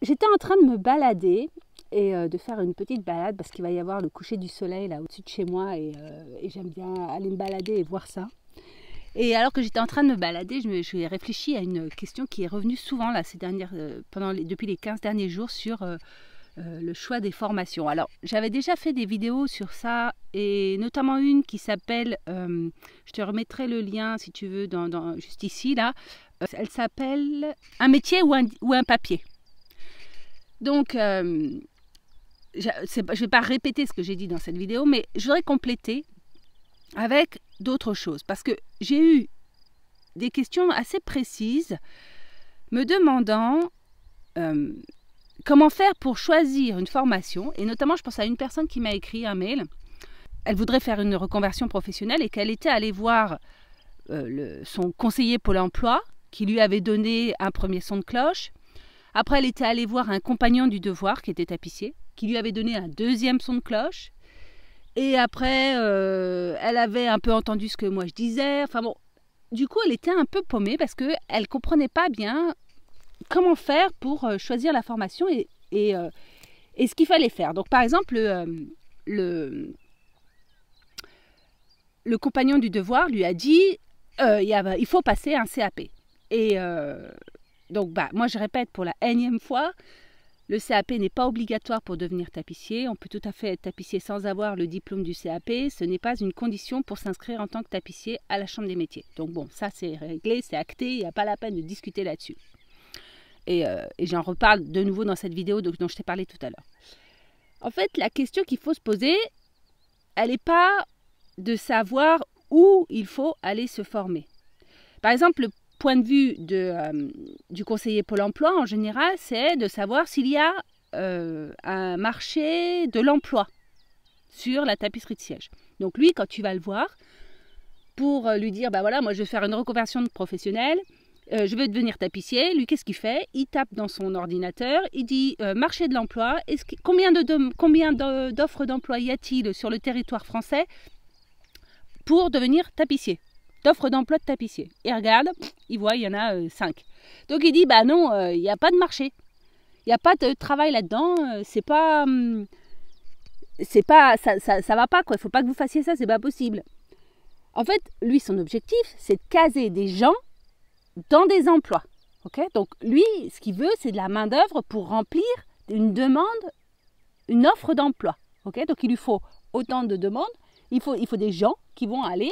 j'étais en train de me balader et de faire une petite balade parce qu'il va y avoir le coucher du soleil là au-dessus de chez moi et j'aime bien aller me balader et voir ça. Et alors que j'étais en train de me balader, je réfléchi à une question qui est revenue souvent là, depuis les 15 derniers jours sur le choix des formations. Alors j'avais déjà fait des vidéos sur ça et notamment une qui s'appelle, je te remettrai le lien si tu veux juste ici là, elle s'appelle Un métier ou un papier. Donc je ne vais pas répéter ce que j'ai dit dans cette vidéo, mais je voudrais compléter avec d'autres choses parce que j'ai eu des questions assez précises me demandant comment faire pour choisir une formation, et notamment je pense à une personne qui m'a écrit un mail. Elle voudrait faire une reconversion professionnelle et qu'elle était allée voir son conseiller Pôle emploi qui lui avait donné un premier son de cloche. Après, elle était allée voir un compagnon du devoir qui était tapissier, qui lui avait donné un deuxième son de cloche. Et après, elle avait un peu entendu ce que moi je disais. Enfin bon, du coup, elle était un peu paumée parce qu'elle ne comprenait pas bien comment faire pour choisir la formation et ce qu'il fallait faire. Donc, par exemple, le compagnon du devoir lui a dit il faut passer un CAP. Et donc, moi, je répète pour la énième fois, le CAP n'est pas obligatoire pour devenir tapissier. On peut tout à fait être tapissier sans avoir le diplôme du CAP. Ce n'est pas une condition pour s'inscrire en tant que tapissier à la Chambre des métiers. Donc bon, ça c'est réglé, c'est acté, il n'y a pas la peine de discuter là-dessus. Et j'en reparle de nouveau dans cette vidéo dont je t'ai parlé tout à l'heure. En fait, la question qu'il faut se poser, elle n'est pas de savoir où il faut aller se former. Par exemple, le point de vue du conseiller Pôle emploi, en général, c'est de savoir s'il y a un marché de l'emploi sur la tapisserie de siège. Donc lui, quand tu vas le voir, pour lui dire, voilà, moi je vais faire une reconversion professionnelle, je veux devenir tapissier, lui, qu'est-ce qu'il fait? Il tape dans son ordinateur, il dit marché de l'emploi, combien d'offres d'emploi y a-t-il sur le territoire français pour devenir tapissier? D'offres d'emploi de tapissier. Et regarde, il voit, il y en a 5. Donc il dit, non, il n'y a pas de marché. Il n'y a pas de travail là-dedans. Ça va pas, quoi. Il ne faut pas que vous fassiez ça, c'est pas possible. En fait, lui, son objectif, c'est de caser des gens dans des emplois. Okay, donc lui, ce qu'il veut, c'est de la main-d'œuvre pour remplir une offre d'emploi. Okay, donc il lui faut autant de demandes. Il faut des gens qui vont aller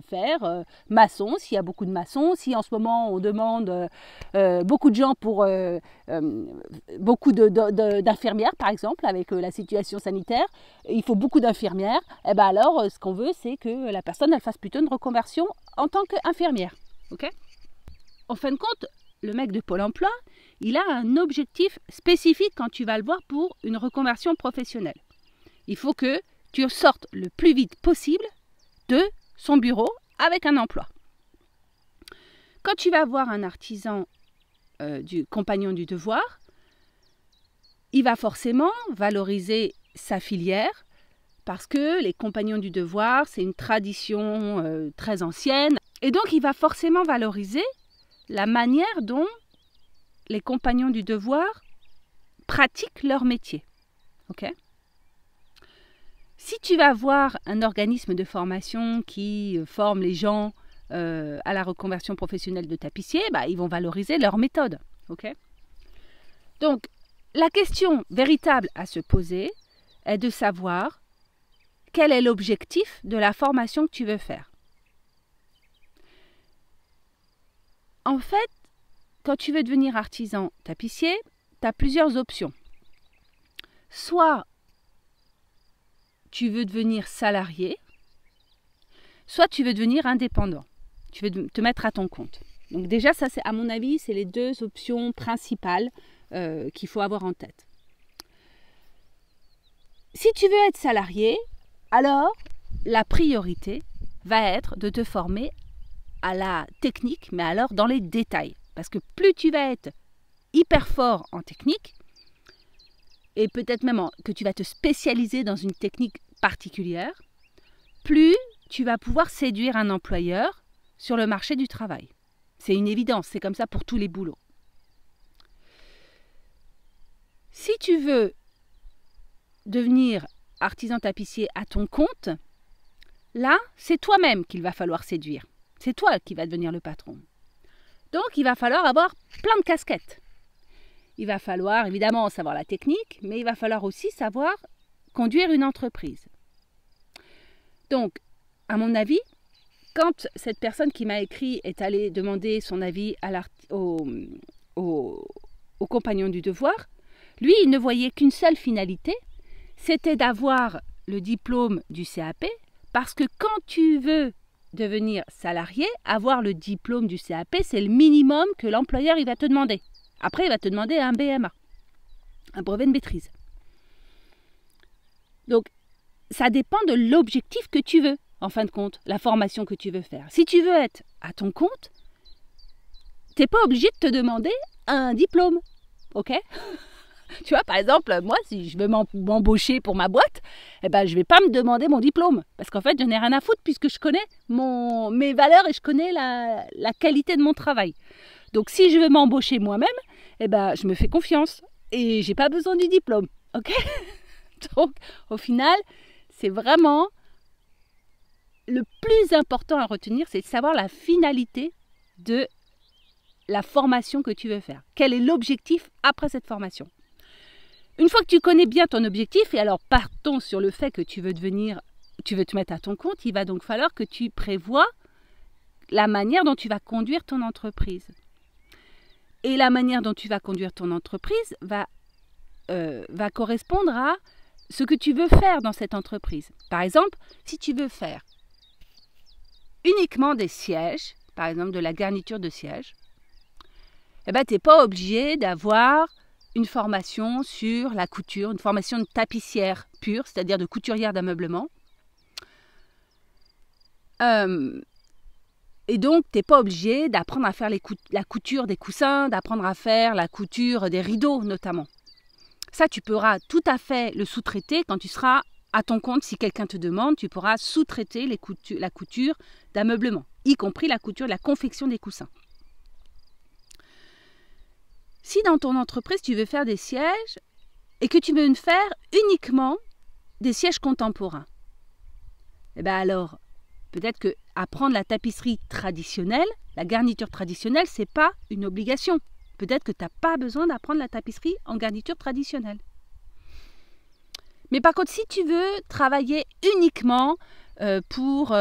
faire maçon, s'il y a beaucoup de maçons. Si en ce moment on demande beaucoup de gens pour beaucoup d'infirmières, par exemple, avec la situation sanitaire, il faut beaucoup d'infirmières. Et alors, ce qu'on veut, c'est que la personne elle fasse plutôt une reconversion en tant qu'infirmière. Okay, en fin de compte, le mec de Pôle emploi, il a un objectif spécifique quand tu vas le voir pour une reconversion professionnelle. Il faut que tu sortes le plus vite possible de son bureau avec un emploi. Quand tu vas voir un artisan du compagnon du devoir, il va forcément valoriser sa filière parce que les compagnons du devoir, c'est une tradition très ancienne. Et donc, il va forcément valoriser la manière dont les compagnons du devoir pratiquent leur métier. Okay ? Si tu vas voir un organisme de formation qui forme les gens à la reconversion professionnelle de tapissier, ils vont valoriser leur méthode. Okay, donc, la question véritable à se poser est de savoir quel est l'objectif de la formation que tu veux faire. En fait, quand tu veux devenir artisan tapissier, tu as plusieurs options. Soit tu veux devenir salarié, soit tu veux devenir indépendant. Tu veux te mettre à ton compte. Donc déjà, ça, à mon avis, c'est les deux options principales qu'il faut avoir en tête. Si tu veux être salarié, alors la priorité va être de te former à la technique, mais alors dans les détails. Parce que plus tu vas être hyper fort en technique, et peut-être même que tu vas te spécialiser dans une technique particulière, plus tu vas pouvoir séduire un employeur sur le marché du travail. C'est une évidence, c'est comme ça pour tous les boulots. si tu veux devenir artisan tapissier à ton compte, là, c'est toi-même qu'il va falloir séduire. C'est toi qui vas devenir le patron. Donc, il va falloir avoir plein de casquettes. Il va falloir évidemment savoir la technique, mais il va falloir aussi savoir conduire une entreprise. Donc, à mon avis, quand cette personne qui m'a écrit est allée demander son avis au compagnon du devoir, lui, il ne voyait qu'une seule finalité, c'était d'avoir le diplôme du CAP, parce que quand tu veux devenir salarié, avoir le diplôme du CAP, c'est le minimum que l'employeur il va te demander. Après, il va te demander un BMA, un brevet de maîtrise. Donc, ça dépend de l'objectif que tu veux, en fin de compte, la formation que tu veux faire. Si tu veux être à ton compte, tu n'es pas obligé de te demander un diplôme, ok? Tu vois, par exemple, moi, si je veux m'embaucher pour ma boîte, je ne vais pas me demander mon diplôme. Parce qu'en fait, je n'ai rien à foutre puisque je connais mes valeurs et je connais la qualité de mon travail. Donc, si je veux m'embaucher moi-même, je me fais confiance et je n'ai pas besoin du diplôme. Ok? Donc, au final, c'est vraiment le plus important à retenir, c'est de savoir la finalité de la formation que tu veux faire. Quel est l'objectif après cette formation? Une fois que tu connais bien ton objectif, et alors partons sur le fait que tu veux te mettre à ton compte, il va donc falloir que tu prévois la manière dont tu vas conduire ton entreprise. Et la manière dont tu vas conduire ton entreprise va correspondre à ce que tu veux faire dans cette entreprise. Par exemple, si tu veux faire uniquement des sièges, par exemple de la garniture de sièges, tu n'es pas obligé d'avoir une formation sur la couture, une formation de tapissière pure, c'est-à-dire de couturière d'ameublement. Et donc, tu n'es pas obligé d'apprendre à faire la couture des coussins, d'apprendre à faire la couture des rideaux notamment. Ça, tu pourras tout à fait le sous-traiter quand tu seras à ton compte. Si quelqu'un te demande, tu pourras sous-traiter la couture d'ameublement, y compris la couture de la confection des coussins. Si dans ton entreprise, tu veux faire des sièges et que tu veux faire uniquement des sièges contemporains, alors, peut-être que apprendre la tapisserie traditionnelle, la garniture traditionnelle, ce n'est pas une obligation. Peut-être que tu n'as pas besoin d'apprendre la tapisserie en garniture traditionnelle. Mais par contre, si tu veux travailler uniquement pour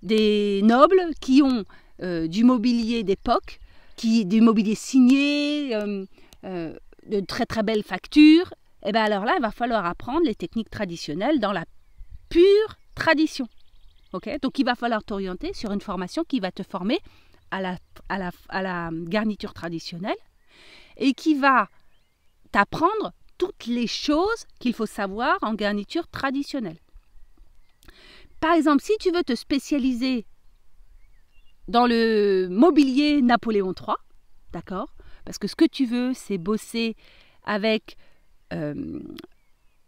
des nobles qui ont du mobilier d'époque, du mobilier signé, de très très belles factures, alors là, il va falloir apprendre les techniques traditionnelles dans la pure tradition. Okay? Donc, il va falloir t'orienter sur une formation qui va te former à la garniture traditionnelle et qui va t'apprendre toutes les choses qu'il faut savoir en garniture traditionnelle. Par exemple, si tu veux te spécialiser dans le mobilier Napoléon III, d'accord? Parce que ce que tu veux, c'est bosser avec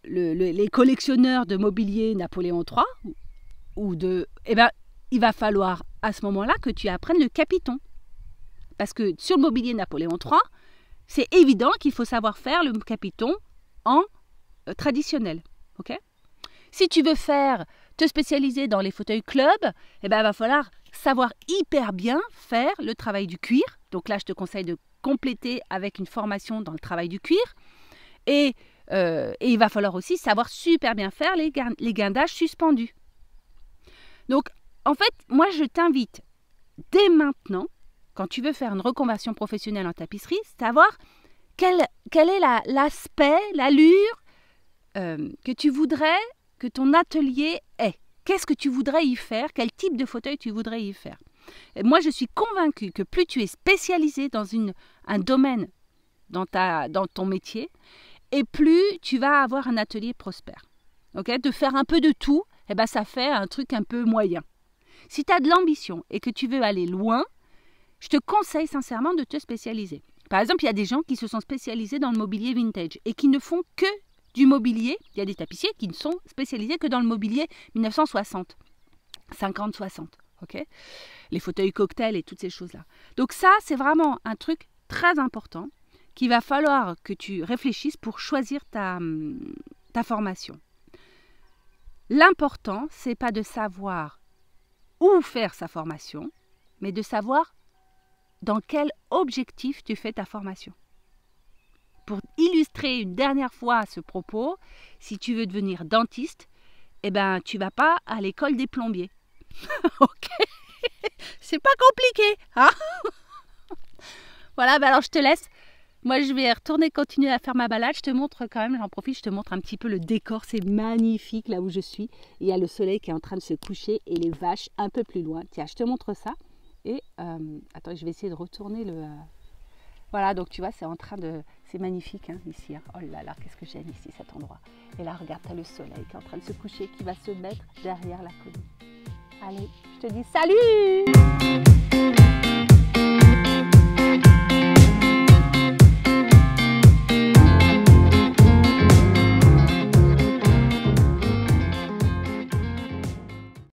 les collectionneurs de mobilier Napoléon III, il va falloir à ce moment-là que tu apprennes le capiton. Parce que sur le mobilier Napoléon III, c'est évident qu'il faut savoir faire le capiton en traditionnel. Okay? Si tu veux te spécialiser dans les fauteuils club, il va falloir savoir hyper bien faire le travail du cuir. Donc là, je te conseille de compléter avec une formation dans le travail du cuir. Et il va falloir aussi savoir super bien faire les guindages suspendus. Donc, en fait, moi, je t'invite dès maintenant, quand tu veux faire une reconversion professionnelle en tapisserie, savoir quel est l'aspect, l'allure que tu voudrais que ton atelier ait. Qu'est-ce que tu voudrais y faire? Quel type de fauteuil tu voudrais y faire? Et moi, je suis convaincue que plus tu es spécialisé dans un domaine dans ton métier, et plus tu vas avoir un atelier prospère. Okay? De faire un peu de tout, ça fait un truc un peu moyen. Si tu as de l'ambition et que tu veux aller loin, je te conseille sincèrement de te spécialiser. Par exemple, il y a des gens qui se sont spécialisés dans le mobilier vintage et qui ne font que du mobilier. Il y a des tapissiers qui ne sont spécialisés que dans le mobilier 1960, 50-60. Okay? Les fauteuils cocktails et toutes ces choses-là. Donc ça, c'est vraiment un truc très important qu'il va falloir que tu réfléchisses pour choisir ta formation. L'important, c'est pas de savoir où faire sa formation, mais de savoir dans quel objectif tu fais ta formation. Pour illustrer une dernière fois ce propos, si tu veux devenir dentiste, eh ben, tu vas pas à l'école des plombiers. Ok? C'est pas compliqué, hein? Voilà, ben alors je te laisse. Moi, je vais retourner continuer à faire ma balade. Je te montre quand même, j'en profite, je te montre un petit peu le décor. C'est magnifique là où je suis. Il y a le soleil qui est en train de se coucher et les vaches un peu plus loin. Tiens, je te montre ça. Et attends, je vais essayer de retourner le... Voilà, donc tu vois, c'est en train de... C'est magnifique hein, ici. Hein. Oh là là, qu'est-ce que j'aime ici, cet endroit. Et là, regarde, tu as le soleil qui est en train de se coucher, qui va se mettre derrière la colline. Allez, je te dis salut!